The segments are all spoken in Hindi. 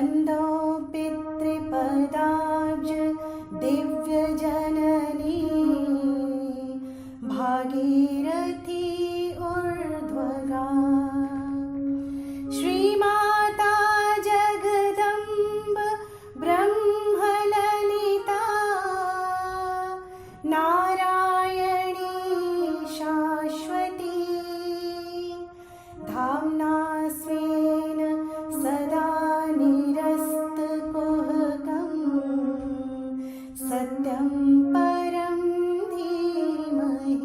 वन्दो पितृपदाब्ज दिव्यजननी भागीरथी ऊर्ध्वगा श्रीमाता जगदम्ब ब्रह्मललिता नारायणी शाश्वती धाम्ना स्वेन सदा निरस्तकुहकं सत्यं परं धीमहि।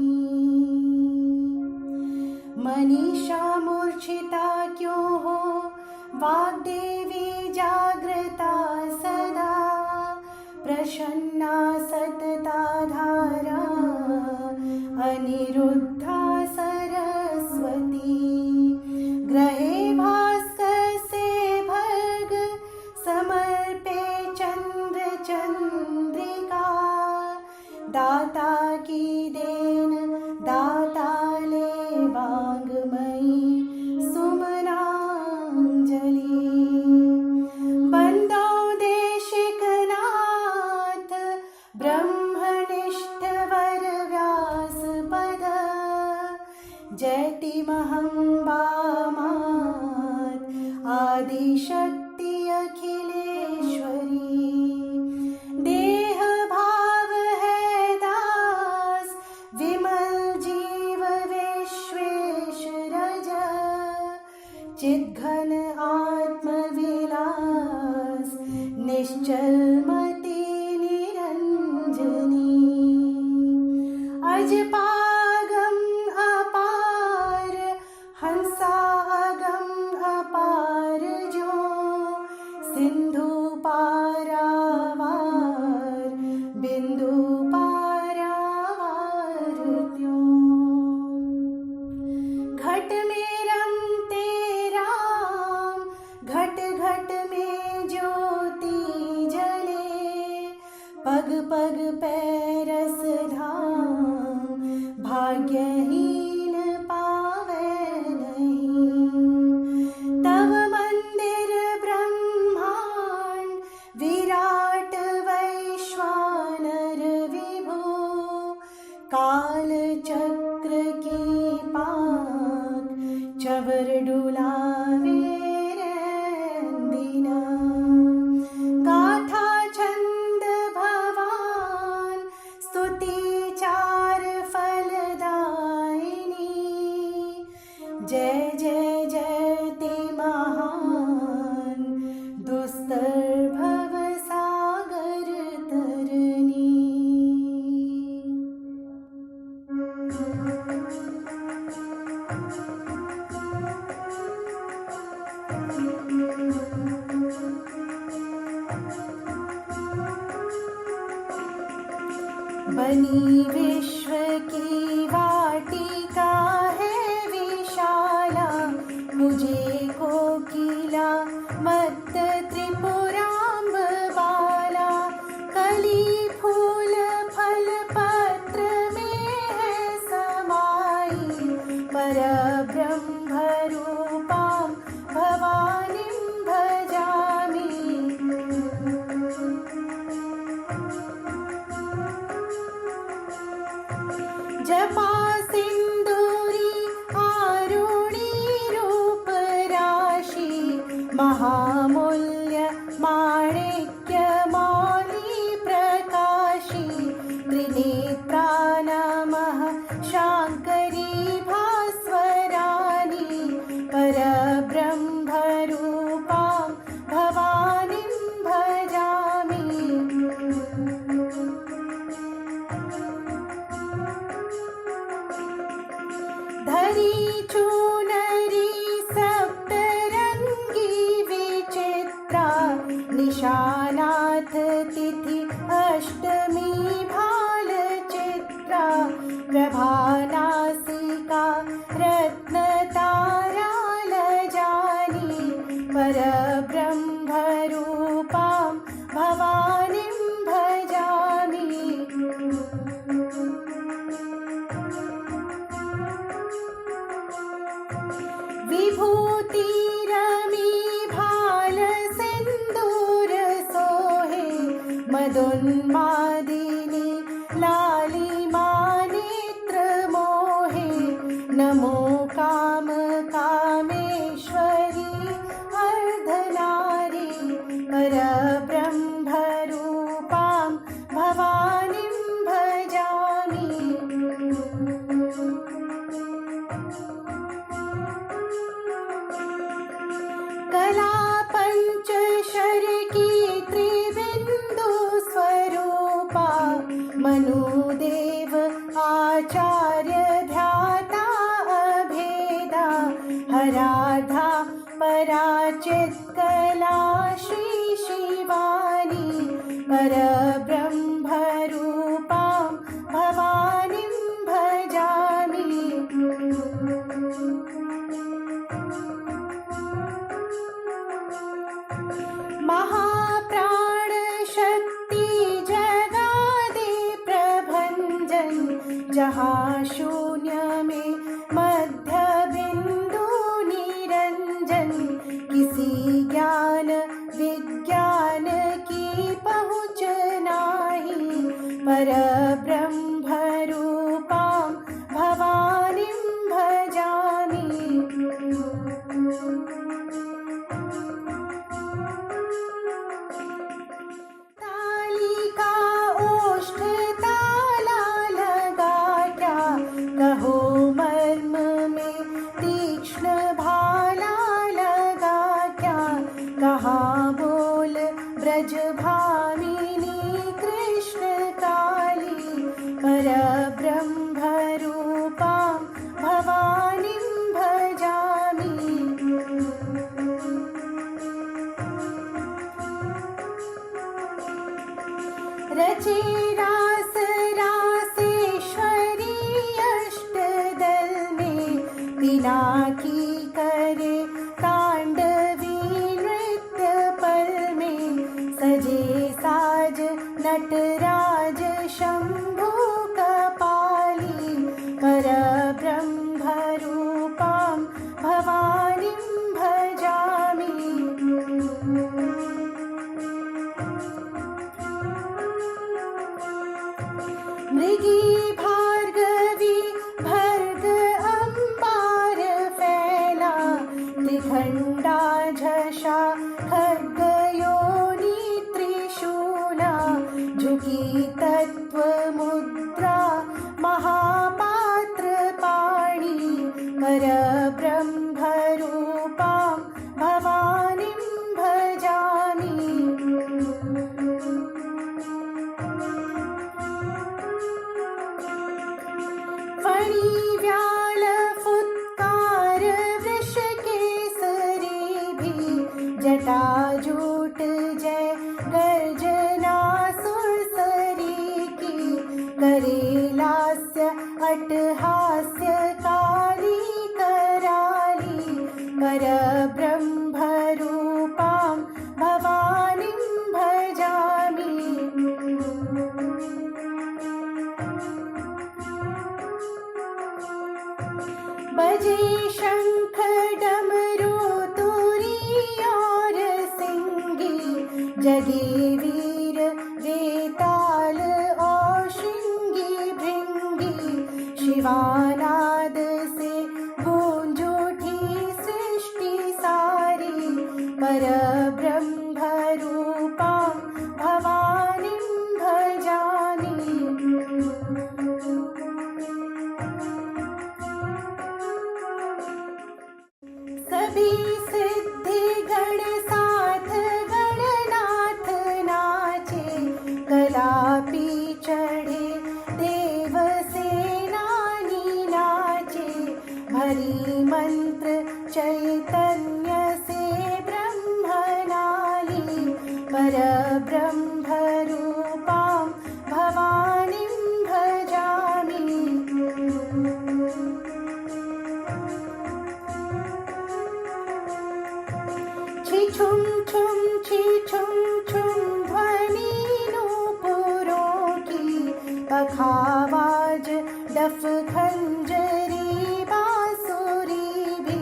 मनीषा मूर्छिता क्यों हो, वाग्देवी जागृता सदा, प्रसन्ना सतता धारा अनिरुद्धा सरस्वती। ग्रहे भास्कर से भर्ग समर्पे चंद्र चंद्रिका, दाता की देन दाता ले वाङ्मयी सुमनांजलि। बंदो देशिकनाथ ब्रह्मनिष्ठ वर व्यासपद, जयतिमहं वामात् आदिशक्ति अखिलेश्वरी। देह भाव है दास विमल जीव विश्वेश रज, चिद्घन आत्मविलास निश्चल मति निरंजनी। अजपागम अपार हंसागम अपार जो, सिंधु पारावार बिंदु पारावार त्यों। घट में रमते राम, घट घट में ज्योति जले, पग पग पैरस धाम भाग्यहीन पावे नहीं। तव मंदिर ब्रह्मांड विराट वैश्वानर विभु, काल चक्र की पाक चवर डुलावे रंदिना। गाथा छंद भवान स्तुति चार फलदायिनी, जय जय जयति महान दुस्तर भव सागर तरनी। बनी विश्व की वाटिका है विशाला, मुझे कोकिला मत त्रिपुरांब बाला। कली फूल फल पत्र में है समाई, परब्रह्म रूपां भवानीं भजामि। जपा सिंदूरी आरुणी रूप राशि, महामूल्य माणिक्य मौली प्रकाशी। त्रिनेत्रा नमः शांकरी भास्वरानी, परब्रह्म रूपां भवानीं भजामि। धरी चूनरी सप्तरंगी विचित्रा, निशानाथ तिथि अष्टमी भाल चित्रा। प्रभानासिका रत्न तारा लजानी, परब्रह्म रूपां भवानीं भजामि। विभूति रमी भाल सिंधु हराधा पराचित्कला श्री शिवानी परब्रह्मरूपां भवानीं भजामि। महाप्राणशक्ति जगादे प्रभंजन जहाँ शून्य में मध्य बिंदु निरंजन किसी ज्ञान विज्ञान की पहुँच नाही परब्रह्म रूपां भवानीं भजामि। कहो मर्म में तीक्ष्ण भाला लगा क्या, कहाँ बोल ब्रज भामिनी कृष्ण काली परब्रह्म रूपां भवानीं भजामि। रचे रास रासेश्वरी अष्टदल में पिनाकी करे तांडवी नृत्य पल में सजे साज नटराज शंभु कपाली परब्रह्म रूपां भवानीं भजामि। मृगी भार्गवी भर्ग अंबार फैला त्रिखंडा झषा खड्ग योनि त्रिशूला झुकी तत्व मुद्रा महापात्र पाणी परब्रह्म रूपां भवानीं भजामि। फणी व्याल फुत्कार वृष केसरी भी जटाजूट जय गर्जना सुरसरी की करे लास्य अट्टहास्य काली कराली परब्रह्म रूपां भवानीं भजामि। बजे शंख डमरू तुरी और सिंगी जगे वीर वेताल और श्रृंगी भृंगी शिवानाद से गूंज उठी सृष्टि सारी परब्रह्म रूपां भवानीं भजामि। सभी सिद्धि गण साथ गणनाथ नाचे कलापी चढ़े देव सेनानी नाचे भरी मंत्र चैतन्य से ब्रह्मनाली परब्रह्म रूपां भवानीं भजामि। छुम छुम छी छुम छुम ध्वनि नूपुरों की पखावाज डफ खंजरी बांसुरी भी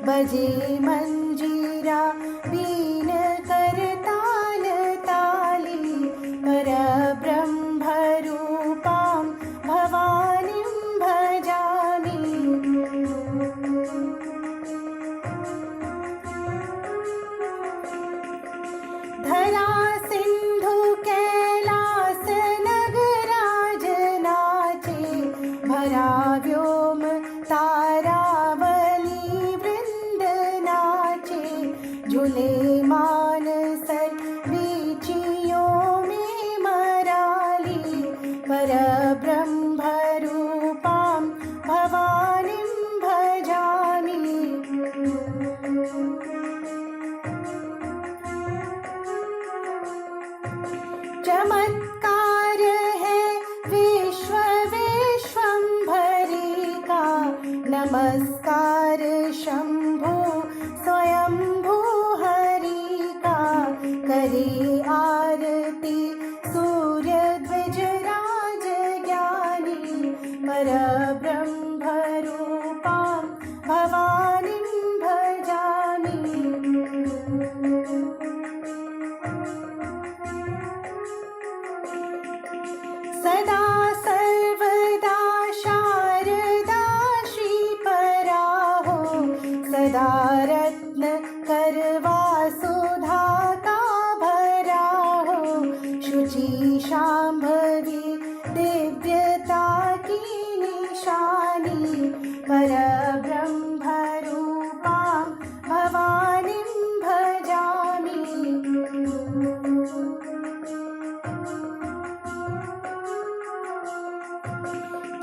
बजे मंजीरा बीन करताल ताली परब्रह्म रूपां भवानीं भजामि। धरा सिंधु कैलास नगराज नाचे भरा व्योम तारावली वृंद नाचे झूले मानसर बीचियों में मराली परब्रह्म रूपां भवानीं भजामि। अवतार शंभु स्वयंभू हरि का, करे आरती सूर्य द्विज राज ज्ञानी, परब्रह्म रूपां भवानीं भजामि। सदा सर्वदा शारदा श्रीपरा हो, सदा रत्न करवा सुधा का भरा हो, शुचि शांभवी दिव्यता की निशानी, परब्रह्म रूपां भवानीं भजामि।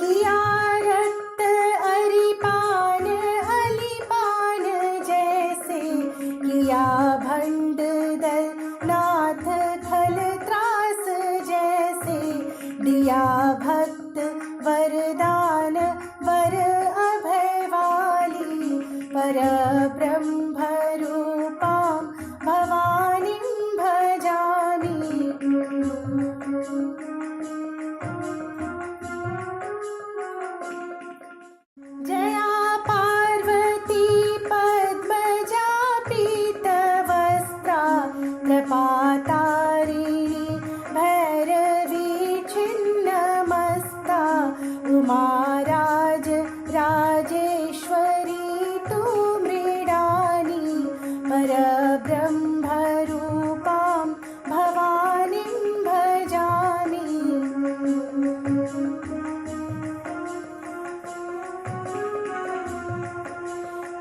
किया रक्त अरिपान अलिपान जैसे, किया भंड दल नाथ खल त्रास जैसे, दिया भक्त वरदान वर अभय वाली, परब्रह्म रूपां भवानीं भजामि। जया पार्वती पद्मजा पीतवस्त्रा, कृपातारिणी भैरवी छिन्नमस्ता, उमा राज राजेश्वरी तू मृडानी, परब्रह्म रूपां भवानीं भजामि।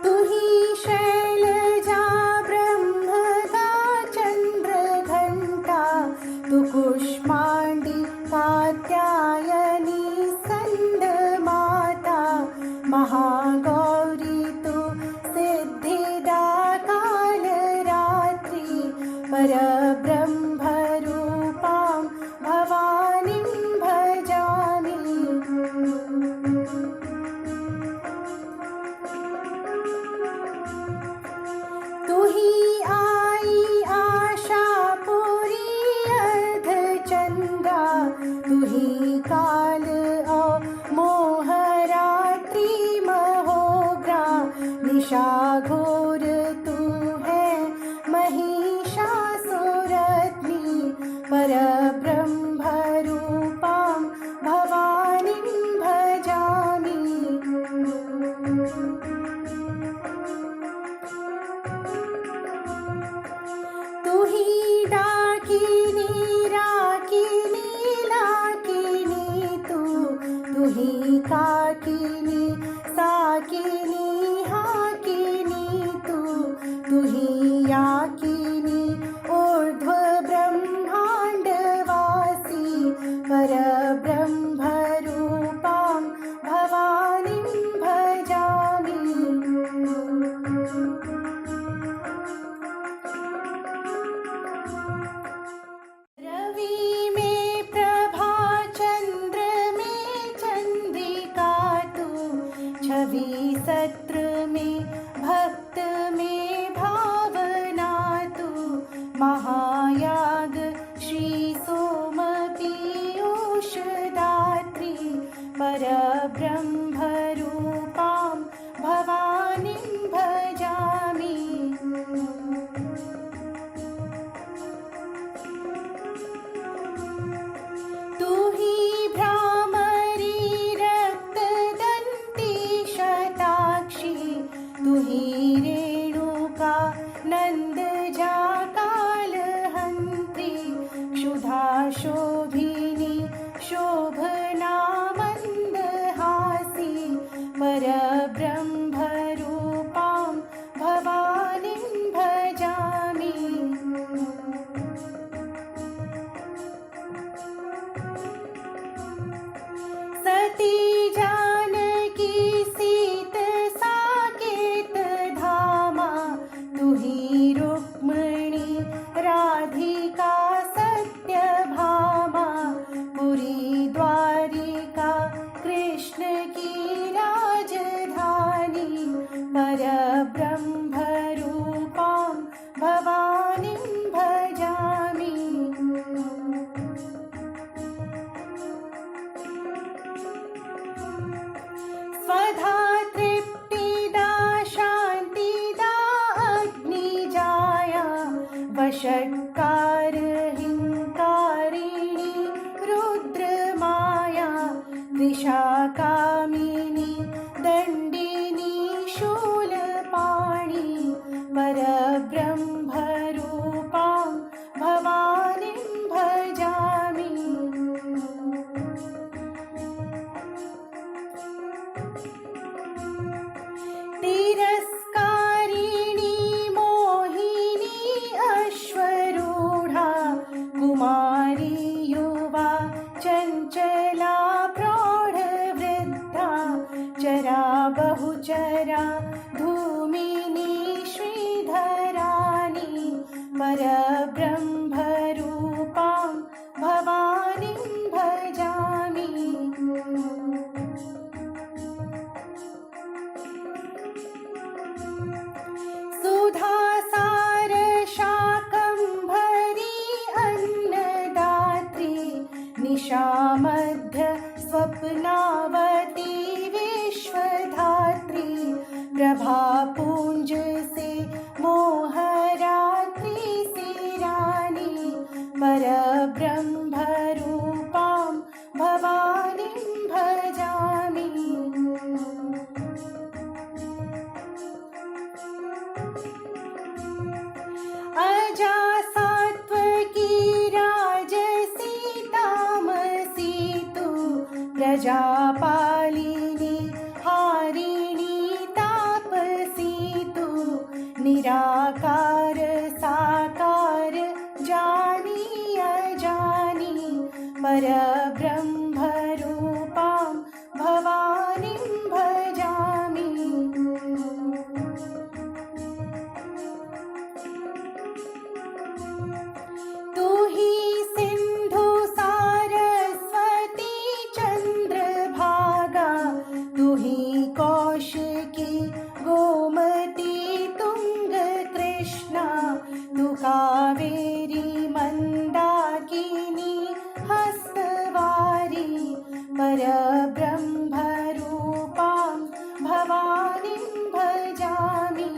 तू ही शैलजा ब्रह्म का चंद्रघंटा, तू कुष्मांडी कात्यायनी स्कंद माता, महागौरी तू सिद्धिदा कालरात्रि, परब्रह्म रूपां भवानीं भजामि। तू ही आई आशा पूरी अर्धचंद्रा, तू ही काल और मोहरात्रि महोग्रा, निशाघोर तू है महिषासुरत्नी, परब्रह्म रूपां भवानीं भजामि। तू ही डाकिनी राकिनी लाकिनी, तू ही काकिनी साकिनी हाकिनी, तू परब्रह्मरूपां भवानीं भजामि। स्वधा तृप्तिदा शान्तिदा अग्निजाया वषट्कारहिंकारिणी रुद्रमाया त्रिशाकामिनी दण्डिनी शूलपाणि परब्रह्मरूपां भवानीं भजामि। तिरस्कारिणी मोहिनी अश्वरूढा कुमारी युवा चञ्चला प्रौढवृद्धा चरा बहुचरा धूमिनी श्रीधराणि परब्रह्मरूपां भवानीं भजामि। सुधासार शाकम्भरी अन्नदात्री निशामध्य स्वप्नावती विश्वधात्री प्रभापुञ्ज से मोहरात्रि सिरानी परब्रह्मरूपां भवानीं भजामि। अजा सात्वकी राजसी तामसी तु प्रजापालिनी हारिणी तापसी तु निराकार साकार जानी अजानी परब्रह्मरूपां भवानीं भजामि। तु हि सिन्धु सारस्वती चन्द्रभागा तु हि कौशिकी गोमती तुङ्गकृष्णा तु कावेरी मन्दाकिनी हस्तवारी परब्रह्मरूपां भवानीं भजामि।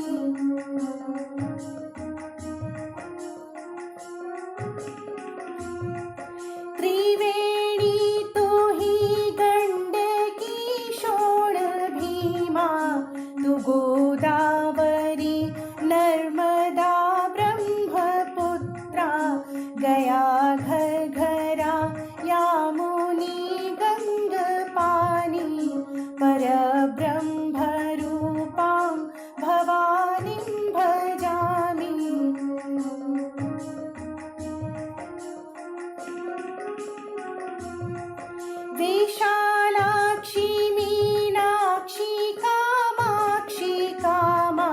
त्रिवेणी तु हि गण्डकी शोणभीमा तु गोदावरी नर्मदा ब्रह्मपुत्रा गया घर्घरा यामुनी गङ्गपानी परब्रह्मरूपां भवानीं भजामि। विशालाक्षी मीनाक्षी कामाक्षी कामा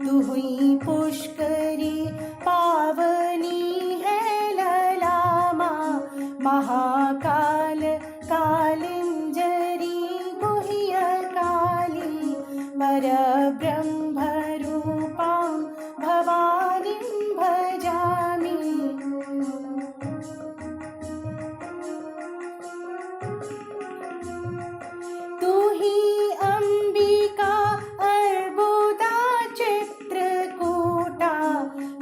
तु हुई पुष्करी पावनी है ललामा महाकाल कालिंजरी गुह्यकाली परब्रह्मरूपां भवानीं भजामि। तु हि अम्बिका अर्बुदा चित्रकूटा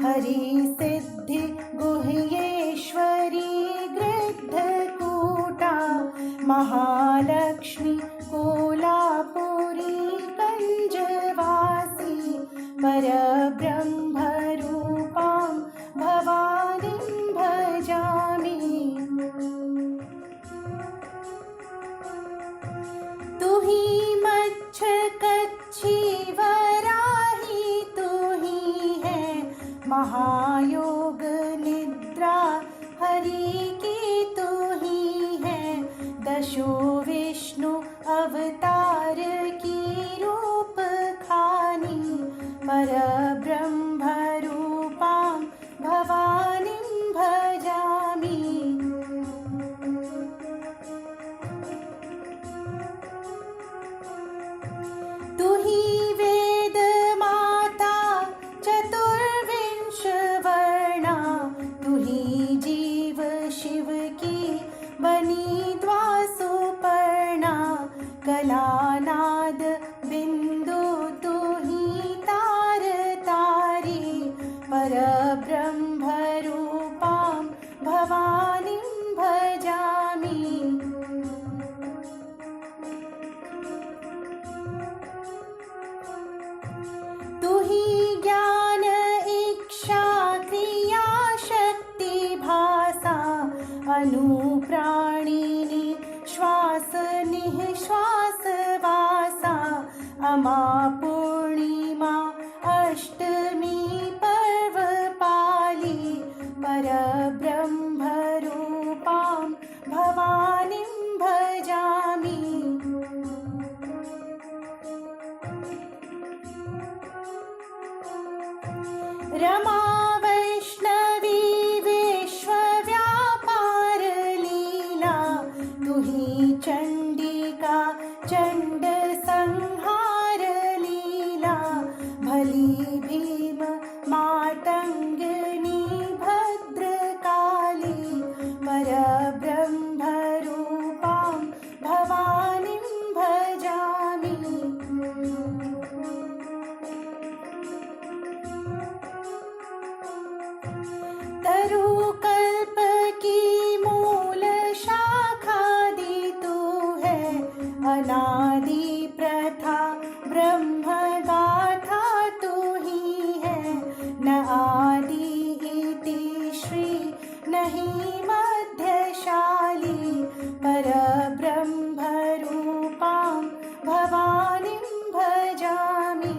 हरिसिद्धि गुह्येश्वरी गृद्धकूटा महालक्ष्मी कोलापुरी कञ्जवासी परब्रह्मरूपां भवानीं भजामि। तु हि मच्छकच्छी वराही तु ही है महायोग निद्रा हरि की तु ही है दशो विष्णु अवतार की रूप खानी परब्रह्मरूपां भवानीं भजामि। तु हि वेद परब्रह्मरूपां भवानीं भजामि। तु हि ज्ञान इच्छा क्रिया शक्ति भासा अनुप्राणिनी श्वास निःश्वास वासा। अमा पूर्णिमा अष्टमी पर्व पाली परब्रह्मरूपां भवानीं भजामि। रमा वैष्णवी विश्वव्यापार लीला तु हि चण्डिका चण्ड संहार लीला। भली भीम मातङ्गिनी भद्रकाली परब्रह्मरूपां भवानीं भजामि। तरुकल्प की मूल शाखादि तू है। अनादि प्रथा ब्रह्म गाथा तू ही है। न आदि इति श्री नहीं मध्यशाली परब्रह्मरूपां भवानीं भजामि।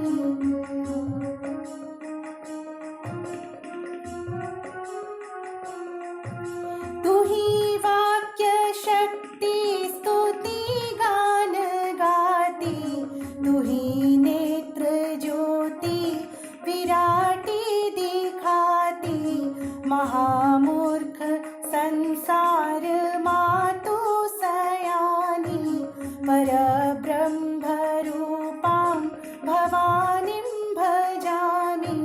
तु हि वाक्य शक्ति स्तुति गान गाती। तु हि नेत्र ज्योति विराटी दिखाती। महामूर्ख संसार मातु सयानी परब्रह्मरूपां भवानीं भजामि।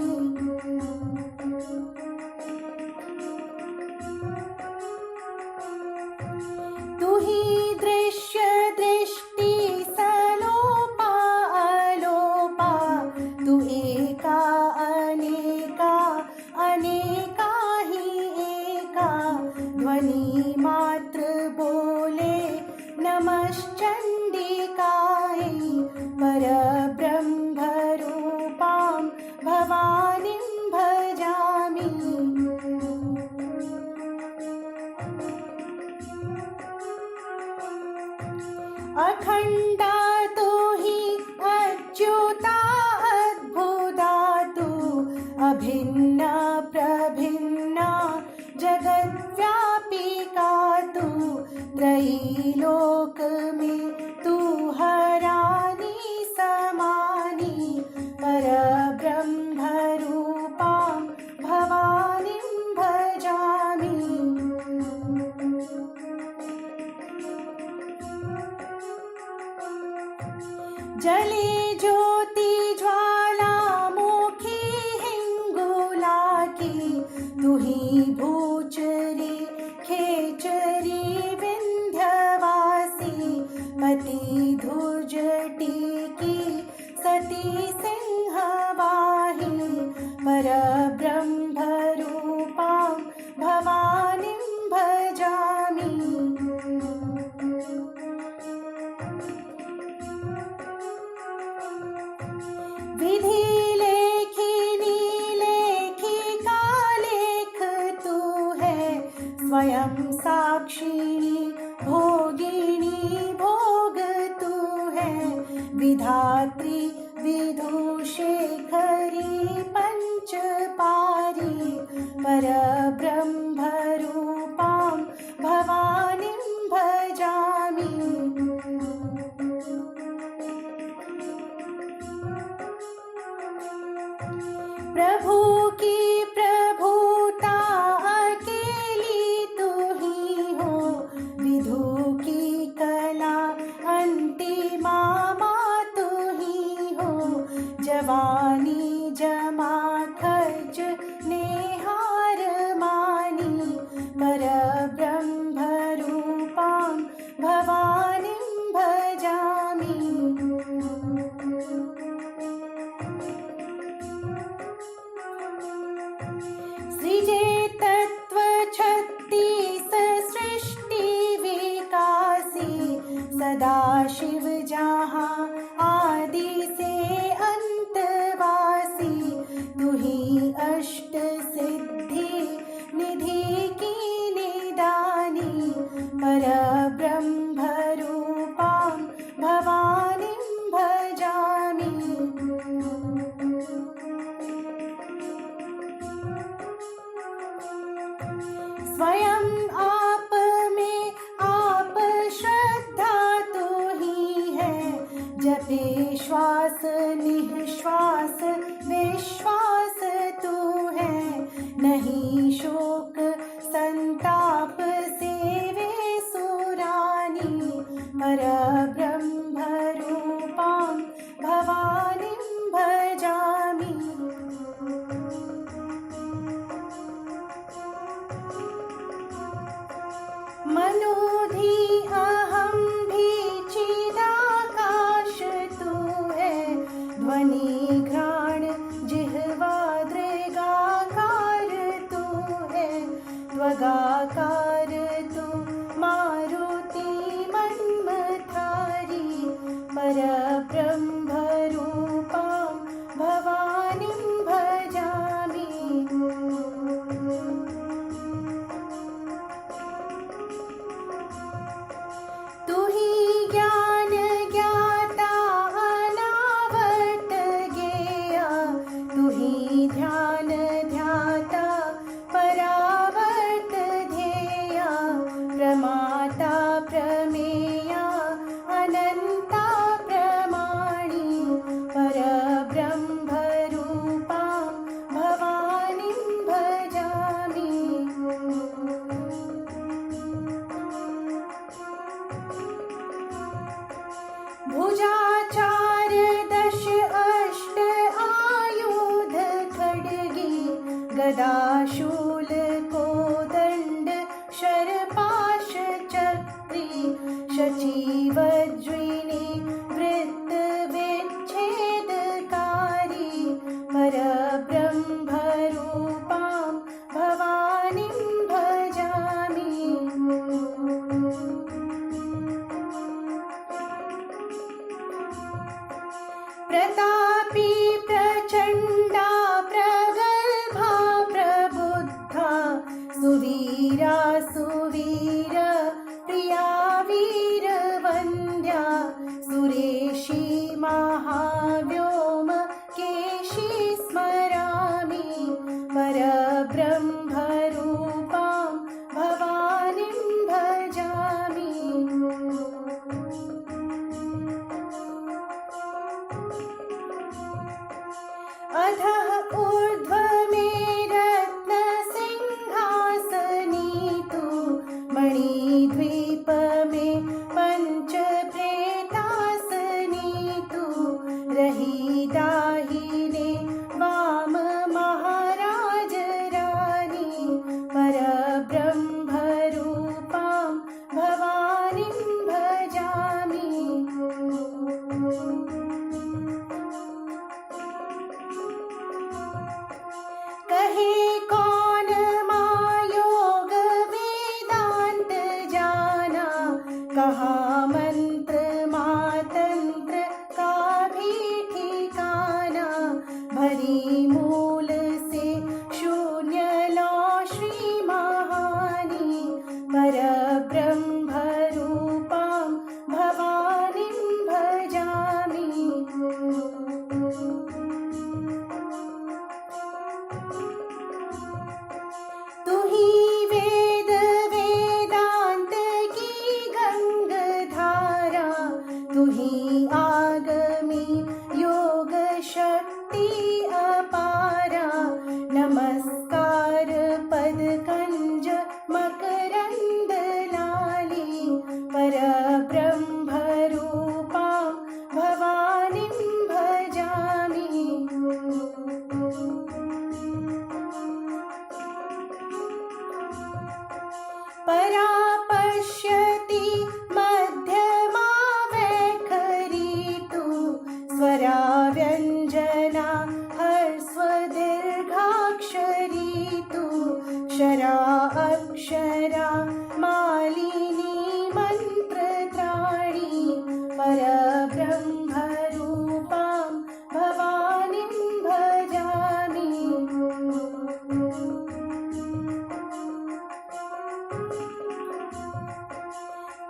तु हि दृश्य दृष्टि सलोपा अलोपा। तु एका अनेका अनेका ही एका। ध्वनि मात्र बोले नमश्चण्डिकायै परब्रह्मरूपां भवानीं भजामि। अखण्डा तु हि अच्युता अद्भुता तु। अभिन्ना प्रभिन्ना जगद्व्यापिका तु। त्रैलोक में तू हरानी समानी परब्रह्मरूपां भवानीं भजामि। जले ज्योति ज्वालामुखी हिंगुला की। तु हि भूचरी खेचरी विंध्यवासी। पति धुर्जटी की सती सिंहवाहिनी परब्रह्मरूपां भवानीं भजामि। विधि लेखिनी लेखिका लेख तू है। स्वयं साक्षिणी भोगिनी भोग तू है। विधात्री विधुशेखरी पंचपारी परब्रह्मरूपां भवानीं भजामि। प्रभु की प्रभुता अकेली तू ही हो। विधु की कला अंतिमा तू ही हो। जवानी जमा खर्च नेहार मानी परब्रह्मरूपां भवानीं भजामि। स्वयं आप में आप श्रद्धा तू ही है, जपे श्वास निःश्वास विश्वास तू है, नहीं शोक संताप सेवे सुरानी, परब्रह्म रूपां भवानीं भजामि। मनोधि अहं भी चिदाकाश तू है, ध्वनि घ्राण जिह्वा दृगाकार तू है, त्वगाकार तू मारुति मन्मथारी, परब्रह्म रूपां भवानीं भजामि। तू ही ज्ञान ज्ञाता अनावर्त ज्ञेया, तू ही ध्यान ध्याता परावर्त ध्येया, प्रमाता प्रमेया अनंता प्रमाणी, परब्रह्म रूपां भवानीं भजामि। भुजाचार दश अष्ट आयुध खड्गी, गदा शूल कोदंड शरपाश चक्री, शची वज्रिणी वृत्त विच्छेदकारी, परब्रह्म रूपां भवानीं भजामि। प्रतापी प्रचंडा प्रगल्भा प्रबुद्धा, सुवीरा सुवीर प्रिया वीरवन्द्या, सुरेशी महाव्योम केशी स्मरामि, परब्रह्म रूपां भवानीं भजामि। अधः ऊर्ध्व में रत्न सिंहासनी तू, मणिद्वीप में पंच प्रेतासनी तू, रही दाहिने वाम महाराज रानी, परब्रह्म रूपां भवानीं भजामि। कहे कौन मायोग वेदांत जाना, कहाँ मंत्र मातंत्र का भी ठिकाना, भरी मूल से शून्य लो श्री महानी, परब्रह्म रूपां भवानीं भजामि। तू ही वेद वेदांत की गंगधारा, तू ही आगमी योग शक्ति अपारा, नमस्कार पद कंज मकरंद लाली, परब्रह्म रूपां भवानीं भजामि। परा पश्यति मध्यमा वैखरी तू, स्वरा व्यंजना ह्रस्व दीर्घाक्षरी तू, क्षरा अक्षरा मालिनी मंत्रत्राणी, परब्रह्म रूपां भवानीं भजामि।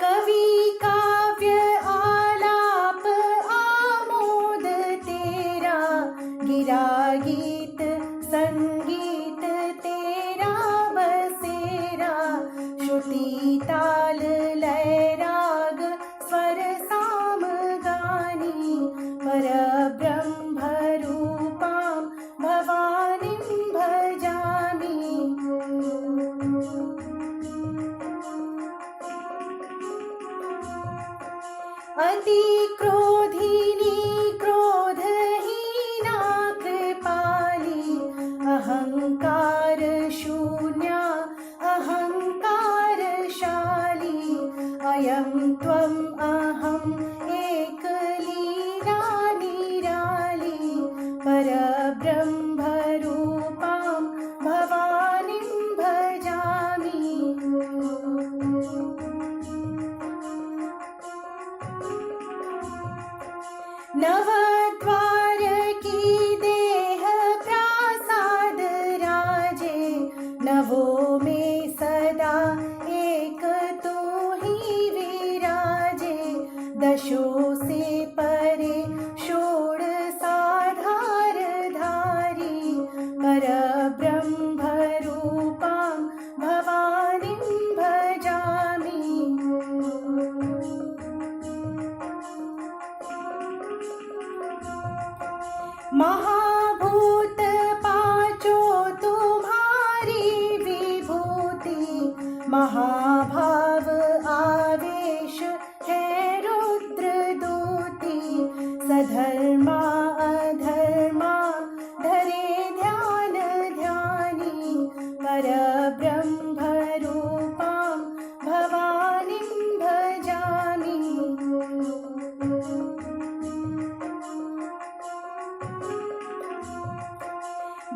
कवि काव्य आलाप आमोद तेरा, गिरा गीत संगीत तेरा बसेरा, परब्रह्मरूपां भवानीं भजामि। नवद्वार की देह प्रासाद राजे, नवो में सदा एक तू ही विराजे। दशों से परे षोडशाधार धारी, परब्रह्मरूपां भवानीं भजामि। महाभूत पांचों तुम्हारी विभूति, महाभाव आवेश है रुद्र दूती। सधर्मा अधर्मा धरे ध्यान ध्यानी, परब्रह्मरूपां भवानीं भजामि।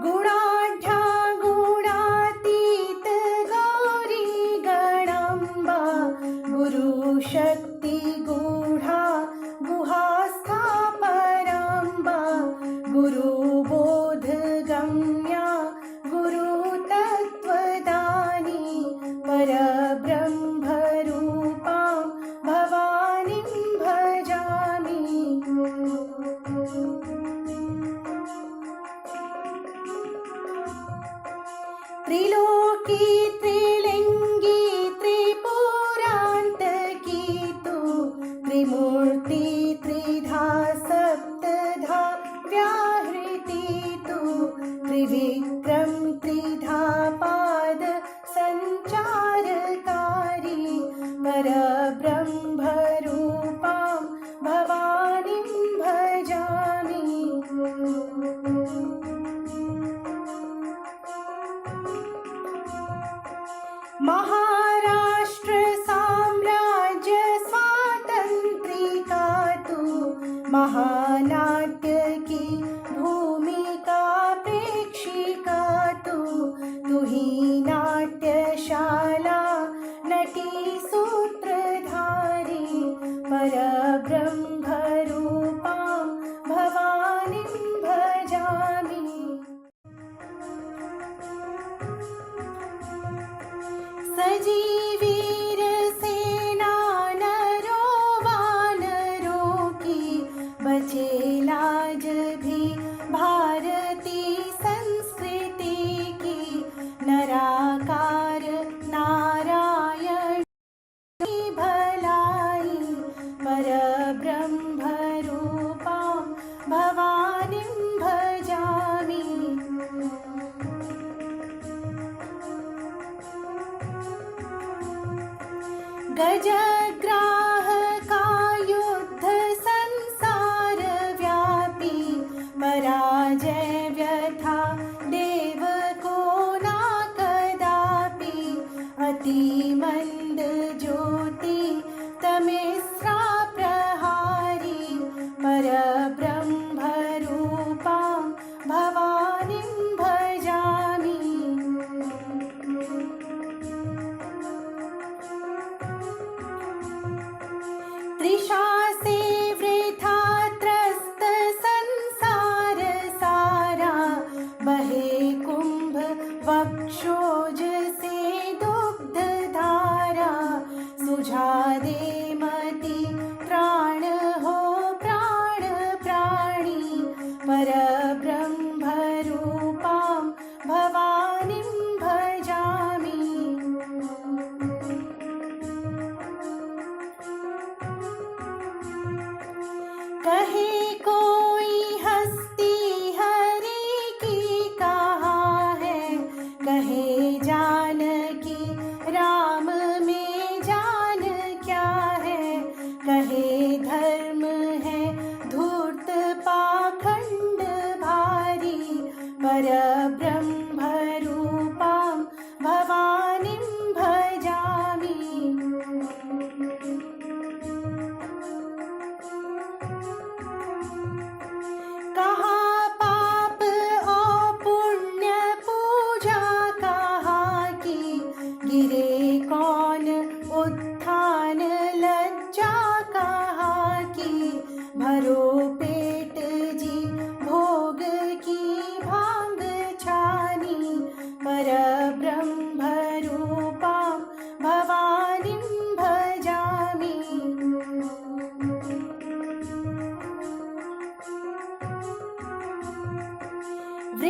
गुणाढ्या गुणातीत गौरी गणाम्बा, गुरुशक्ति गूढा गुहास्था पराम्बा। गुरुबोध गम्या गुरुतत्त्वदानी, परब्रह्मरूपां भवानीं भजामि। त्रिलोकी त्रिलिंगी त्रिपुरांतकी तू, त्रिमूर्ति त्रिधा सप्तधा व्याहृति तू। त्रिविक्रम त्रिधा पाद संचारकारी, परब्रह्मरूपां भवानीं भजामि। महाराष्ट्र साम्राज्य स्वातंत्रिका तू, महानाट्य की भूमिका प्रेक्षिका तू। तू ही नाट्यशाला नटी सूत्रधारी, परब्रह्मरूपां भवानीं भजामि। सजीवीर सेना नरो वानरों की, बचे लाज भी भारती संस्कृति की। नराकार नारायण की भलाई, परब्रह्मरूपां भवानीं भजामि। गजग्राह का युद्ध संसार व्यापी, पराजय व्यथा देव को ना कदापि। अति मंद ज्योति तमिस्रा प्रहारी, परब्रह्मरूपां भवानीं भजामि। तृषा से वृथा त्रस्त संसार सारा, बहे कुंभ वक्षोज से दुग्ध धारा। सुझा दे मति त्राण हो प्राण प्राणी, परब्रह्मरूपां भवानीं भजामि। कहे कोई हस्ती हरि की कहाँ है, कहे जानकी राम में जान क्या है। कहे धर्म है धूर्त पाखंड भारी, परब्रह्मरूपां भवानीं भजामि। कहाँ पाप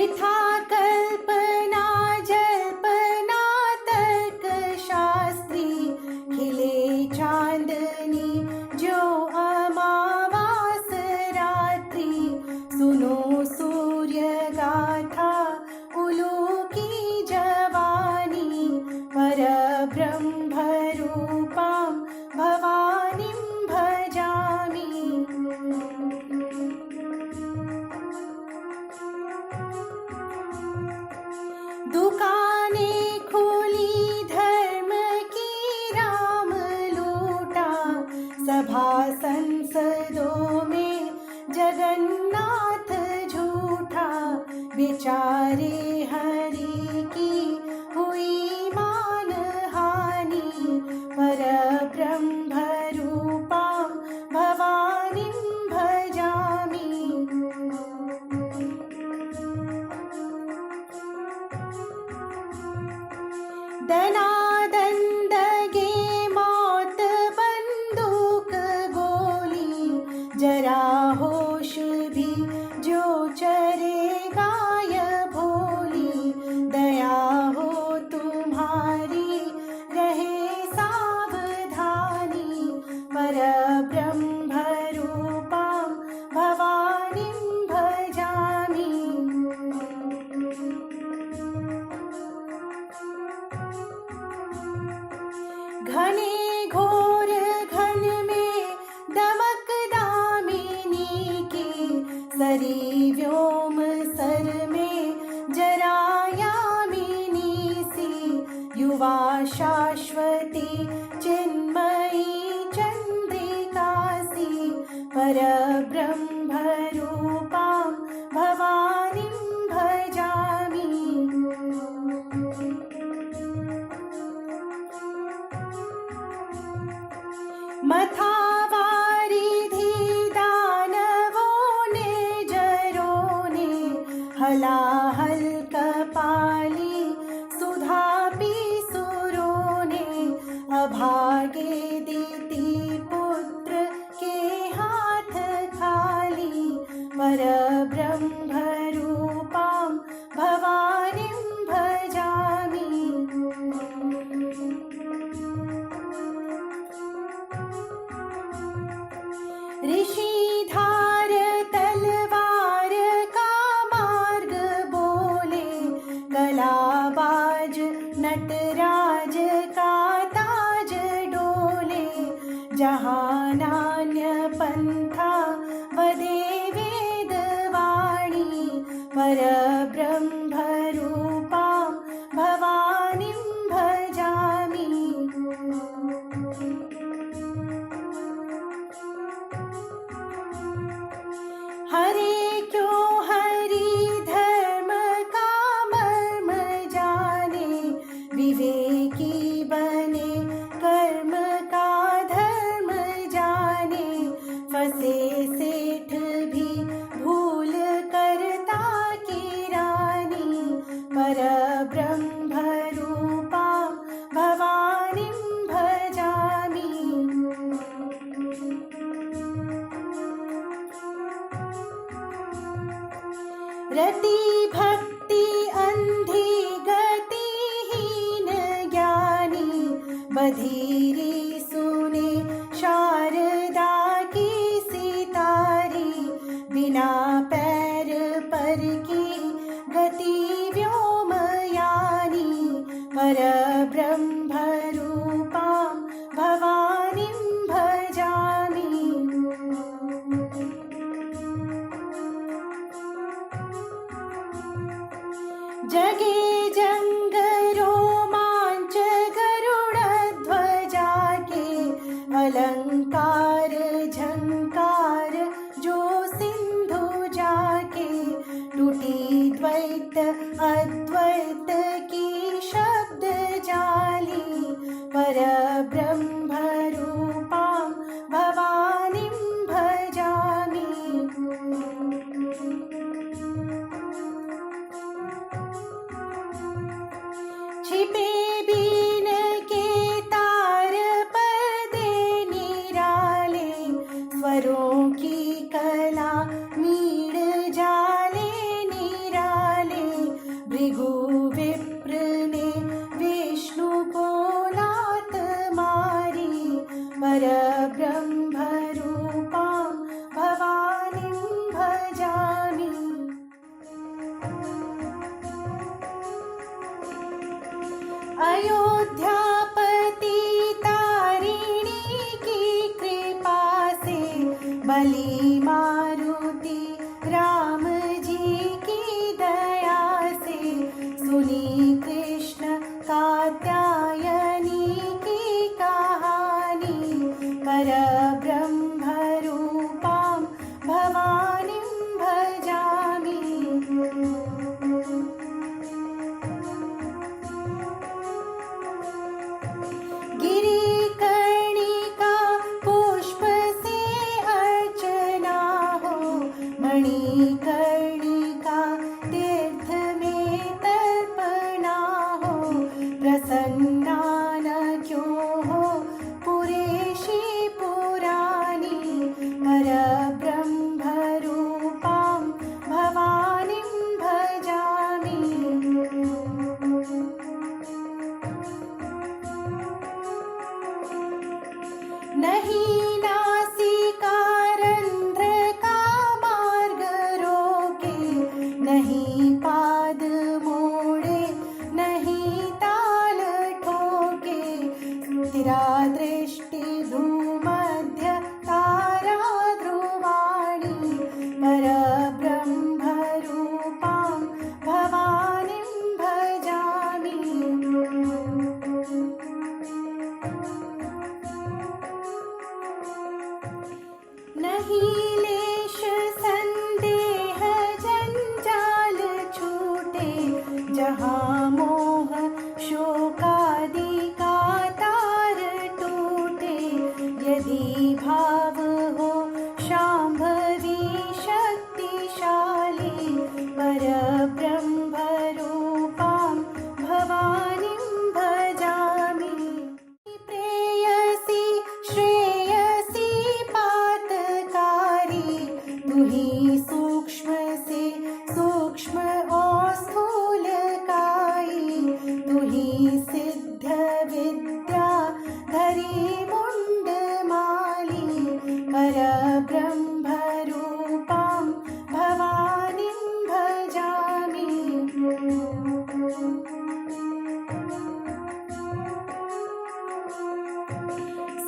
वृथा कल्पना जल्पना तर्क शास्त्री, खिले चांदनी जो अमावास रात्रि, सुनो सूर्य गाथा उलूकी जवानी, परब्रह्म रूपां भवानीं भजामि। दुकानें खुली धर्म की, राम लूटा सभा संसदों में, जगन्नाथ झूठा, बेचारे हरि की हुई मान हानि, परब्रह्म रूपां भवानीं भजामि। दनादंडगे मौत बंदूक गोली, जरा होश भी जो चरेगा ये भोली, दया हो तुम्हारी रहे सावधानी, परब्रह्म रूपां भवानीं भजामि। घने घोर घन में दमक दामिनी की, सरी व्योम सर में जरा यामिनी सी, युवा शाश्वती चिन्मयी चंद्रिका सी, परब्रह्म रूपां भवानीं भजामि। मथावारिधि दानवों ने जरों ने, हलाहल कपाली सुधा पी सुरों ने, अभागे दीति पुत्र के हाथ खाली, परब्रह्म रूपां भवानीं भजामि। ऋषिधार तलवार का मार्ग बोले, कलाबाज नटराज का ताज डोले, जहाँ नान्य पंथा वदे वेदवाणी, परब्रह्म रूपां भवानीं भजामि। हरे क्यों हरि धर्म का मर्म जाने, विवेकी बने कर्म का धर्म जाने, फंसे सेठ भी भूल करता की रानी, परब्रह्म रूपां भवानीं भजामि। रति भक्ति अंधी गतिहीन ज्ञानी, बधिरी सुने शारदा की सितारी, बिना पैर पर की गति व्योमयानी, परब्रह्म रूपां भवानीं भजामि। जगे जंग रोमांच गरुड़ ध्वजा के, अलंकार झंकार जो सिंधु जाके, टूटी द्वैत अद्वैत की शब्द जाली, परब्रह्म रूपां भवानीं भजामि। अयोध्यापति तारिणी की कृपा से बलि मारुति राम जी की दया से सुनी कृष्ण कात्यायनी की कहानी परब्रह्म रूपां भवानीं भजामि। गिरिकर्णिका पुष्प से अर्चना हो मणिकर्णिका तीर्थ में तर्पणा हो प्रसन्ना न क्यों हो पुरेशी पुरानी परब्रह्म रूपां भवानीं भजामि। नहीं नासिका रंध्र का मार्ग रोके नहीं पाद मोड़े नहीं ताल ठोके स्थिरा दृष्टि भूमध्य तारा ध्रुवाणी परब्रह्म रूपां भवानीं भजामि। नहीं लेश संदेह जंजाल छूटे जहाँ मोह शोकादि का तार टूटे यदि भाव हो शांभवी शक्तिशाली परब्रह्म रूपां भवानीं भजामि। प्रेयसी श्रेयसी पातकारी तू ही सूक्ष्म से सूक्ष्म और स्थूलकाई तू ही सिद्ध विद्या धरी मुंड माली परब्रह्म रूपां भवानीं भजामि।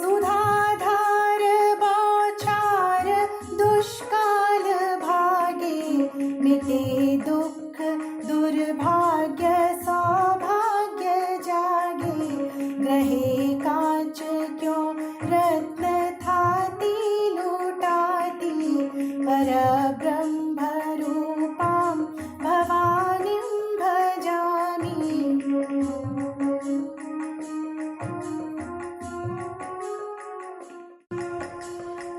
सुधाधार बौछार दुष्काल भागे मिटे दुख दुर्भाग्य सौभाग्य जागे ग्रहे कांच क्यों रत्न थाती लुटाती परब्रह्म रूपां भवानीं भजामि।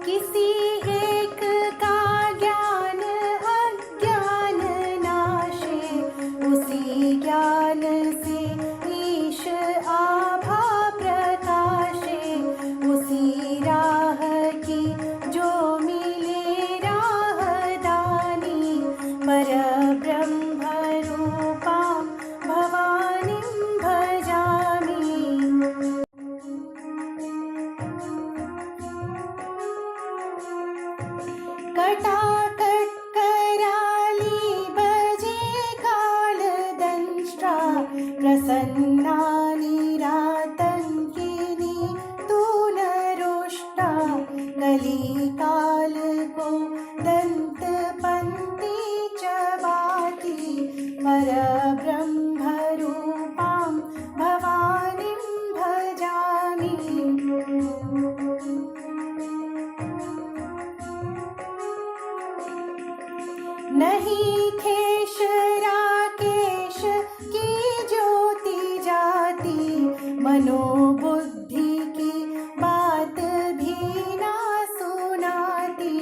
किसी एक का ज्ञान अज्ञान नाशे उसी ज्ञान से ईश आभा प्रकाशे उसी राह की जो मिले राहदानी परब्रह्म रूपां भवानीं भजामि। कटाकट कराली बजे काल दंष्ट्रा प्रसन्ना निरातंकिनी तू न रुष्टा कली काल को दंत पंक्ति चबाती परब्रह्म रूपां भवानीं भजामि। नहीं खेश राकेश की ज्योति जाती मनोबुद्धि की बात भी ना सुनाती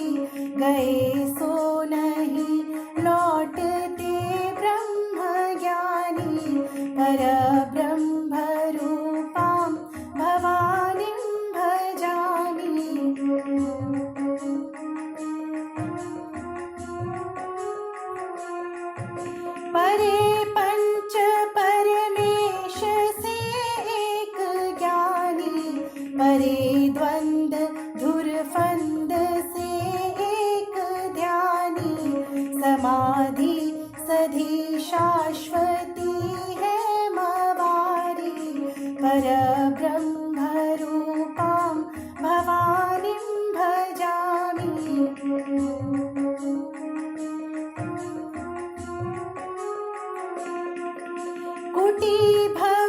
गए सो नहीं लौटते ब्रह्म ज्ञानी परब्रह्म रूपां भवानीं भजामि। परे पंच परमेश से एक ज्ञानी परे द्वंद धुरफंद से एक ध्यानी समाधि सधी शाश्वती है मवारी परब्रह्मरूपां भवानीं भजामि। कुटीभव्यप्रासादया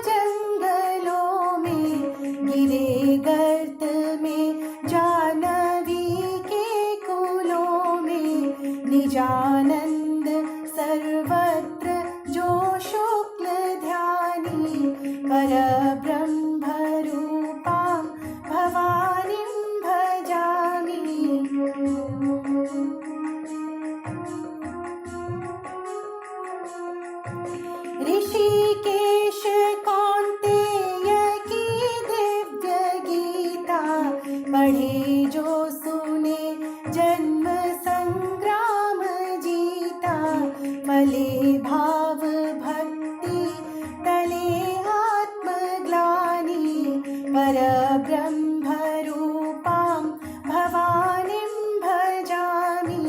जङ्गलों में, गिरे गर्त में, जानवी के कुलों में, निजानंद सर्वत्र जो शुक्ल ध्यानी, परब्रह्मरूपां भवानीं भजामि। ऋषिकेश कौन्तेय की दिव्य गीता, पढ़े जो सुने जन्म संग्राम जीता, फले भाव भक्ति तले आत्मग्लानि, परब्रह्मरूपां भवानीं भजामि।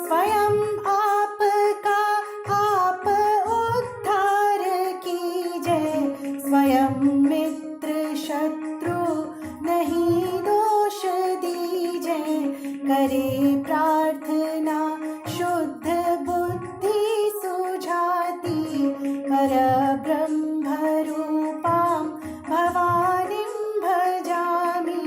स्वयं आपका आप उद्धार कीजय, स्वयं मित्र शत्रु नहीं दोष दीजय, करे प्रार्थना शुद्ध बुद्धि सुझाती, परब्रह्मरूपां भवानीं भजामि।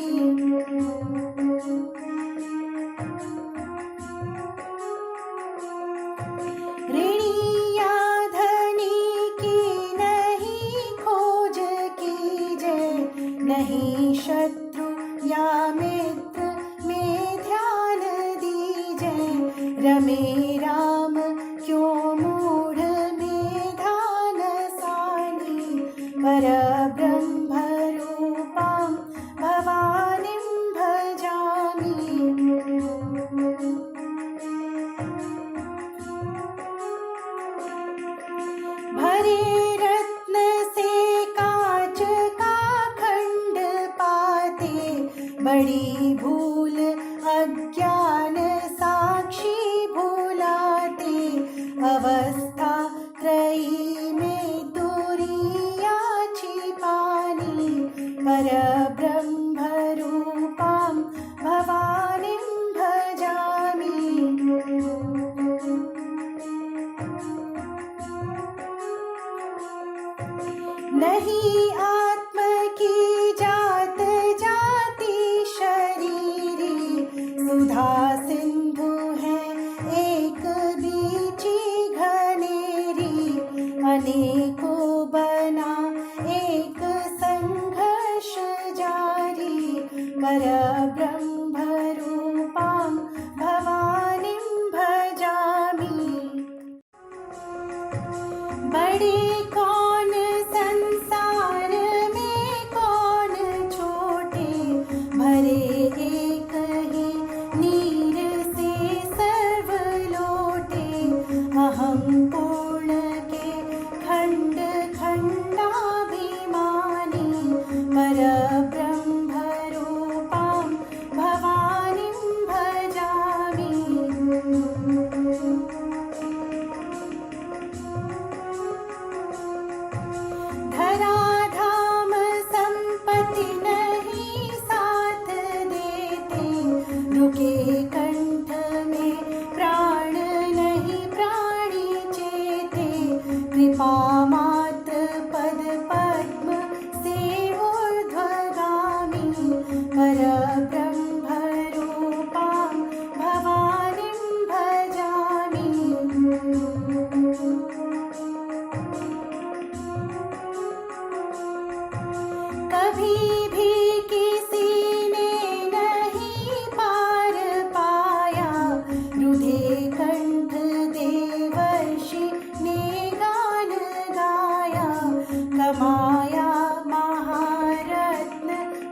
ऋणी या धनी की नहीं खोज कीजय, नहीं शत्रु या मित्र में ध्यान दीजय, रमे राम क्यों मूढ़ में ध्यान सानी, परब्रह्मरूपां भवानीं भजामि। भरे रत्न से कांच का खंड पाते, बड़ी भूल अज्ञान साक्षी भुलाते, अवस्था त्रयी में तुरिया छिपानी, परब्रह्मरूपां भवानीं भजामि। नहीं आत्म की जात जाति शरीरी, सुधा सिंधु है एक बीची घनेरी, अनेकों बना एक संघर्ष जारी, परब्रह्मरूपां भवानीं भजामि। बड़े कौन संसार में कौन छोटे, भरे एक ही नीर से सर्व लोटे, अहं पूर्ण के खंड खंडाभिमानी, परब्रह्मरूपां भवानीं भजामि। धराधाम संपत्ति नहीं साथ देते, रुके कंठ में प्राण नहीं प्राणी चेते, कृपा मात्र पद पद्म से ऊर्ध्वगामी, परब्रह्मरूपां भवानीं भजामि। कभी भी किसी ने नहीं पार पाया, रुधे कंठ देवर्षि ने गान गाया, कमाया महारत्न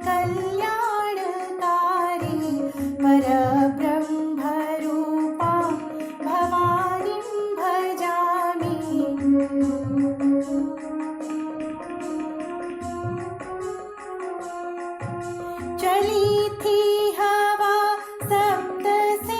कल्याणकारी, परब्रह्मरूपां भवानीं भजामि। चली थी हवा सप्त से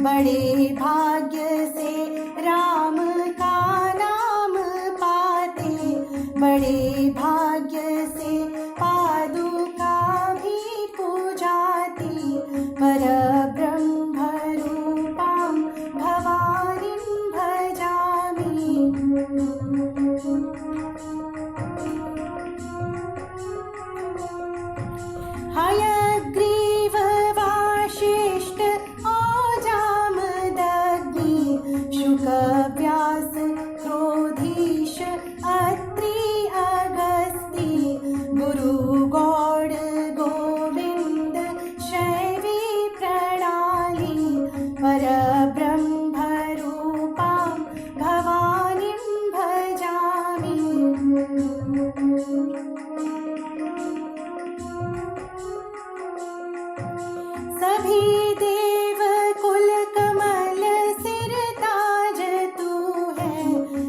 बड़े भाग्य से राम का नाम पाते, बड़े भाग्य से पादुका भी पूजाती, परब्रह्म रूपां भवानीं भजामि। हयग्रीव वासिष्ठ औजामदग्नि, शुकव्यास क्रोधीश अत्रि अगस्ती, गुरु गौड़ गोविंद शैवी प्रणाली, परब्रह्म रूपां भवानीं भजामि। सभी देव कुल कमल सिर ताज तू है,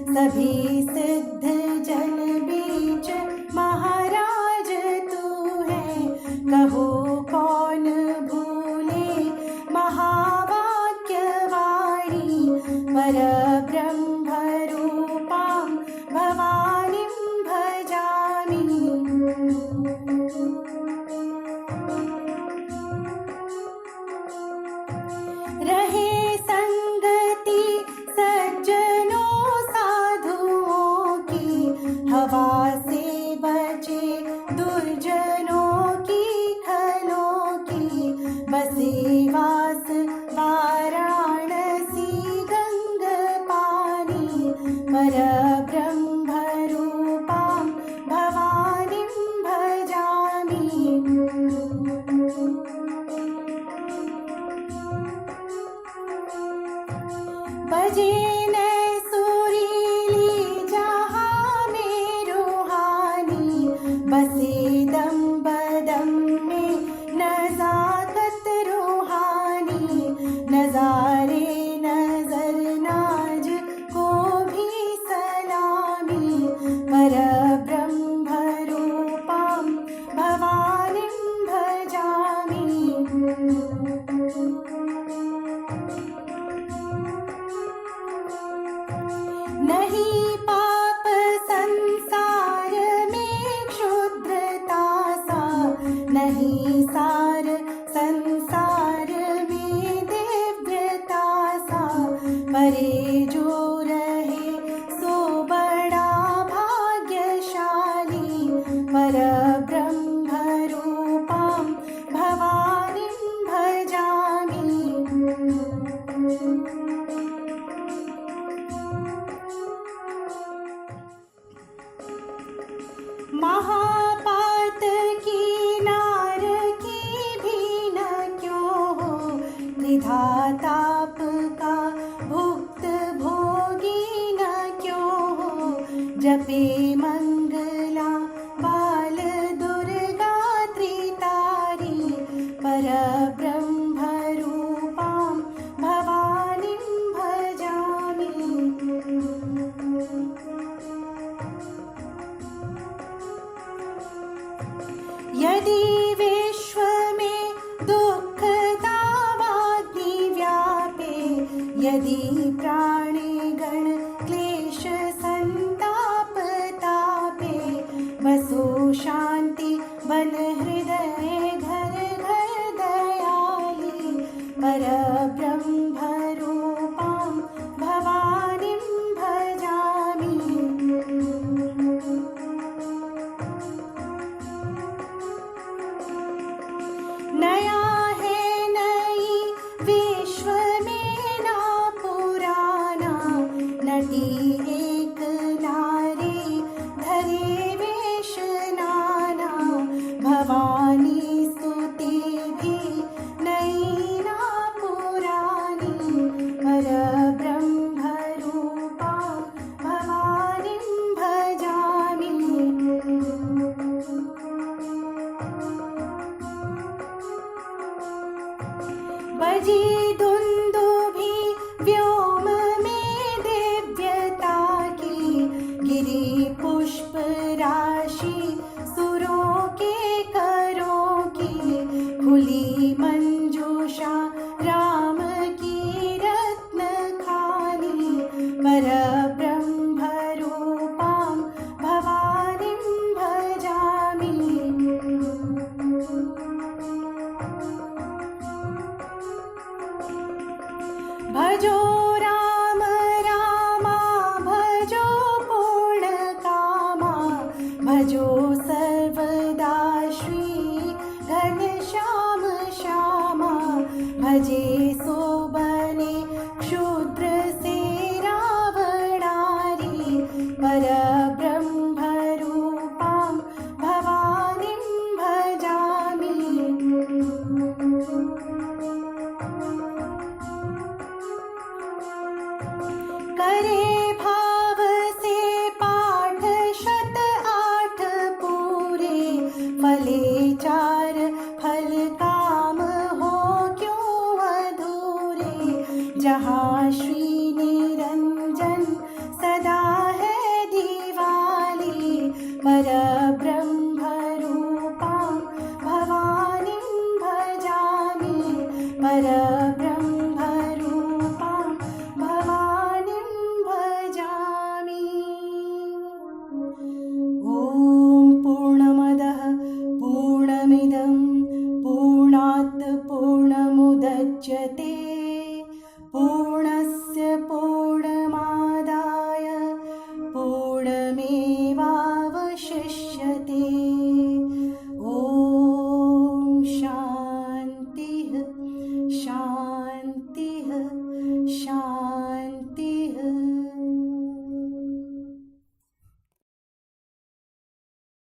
सभी सिद्ध जन बीच महाराज तू है, कहो कौन भूले महावाक्य वाणी, परब्रह्म रूपां भवानीं भजामि। रहे संगति सज्जनों साधुओं की, हवा से बचे दुर्जनों की खलों की, बसे वास वाराणसी गंग पानी, परब्रह्म रूपां भवानीं भजामि। बजे न सुरीली जहाँ में रूहानी, बसे दम बदम में नजाकत रूहानी, नजारे नजर नाज को भी सलामी, परब्रह्म रूपां भवानीं भजामि। नहीं पाप संसार में क्षुद्रता सा, नहीं सार संसार में दिव्यता सा, परे जो रहे सो बड़ा भाग्यशाली, परब्रह्म रूपां भवानीं भजामि। महापात की नार की भी न क्यों हो, विधाताप का भुक्त भोगी न क्यों हो, जपे मंगला बाल दुर्गा त्रितारी, परब्रह्म रूपां भवानीं भजामि। यदि विश्व में दुख दावाग्नि व्यापे, यदि प्राणी गण क्लेश संताप तापे, बसो शांति बन हृदय घर घर दयाली, परब्रह्म रूपां भवानीं भजामि। नया है नई विश्व में ना पुराना, नटी एक नारी धरे वेश नाना, भवानी स्तुति भी नई ना पुरानी, परब्रह्म रूपां भवानीं भजामि। बजी दुन्दुभि व्योम में दिव्यता भजो राम रामा भजो पूर्णकामा भजो सर्वदा श्री घनश्याम श्यामा भजे सोबने क्षुद्र से रावणारी परब्रह्मरूपां भवानीं भजामि करे भाव से पाठ 108 पूरे फले 4 फल काम हो क्यों अधूरे जहाँ श्री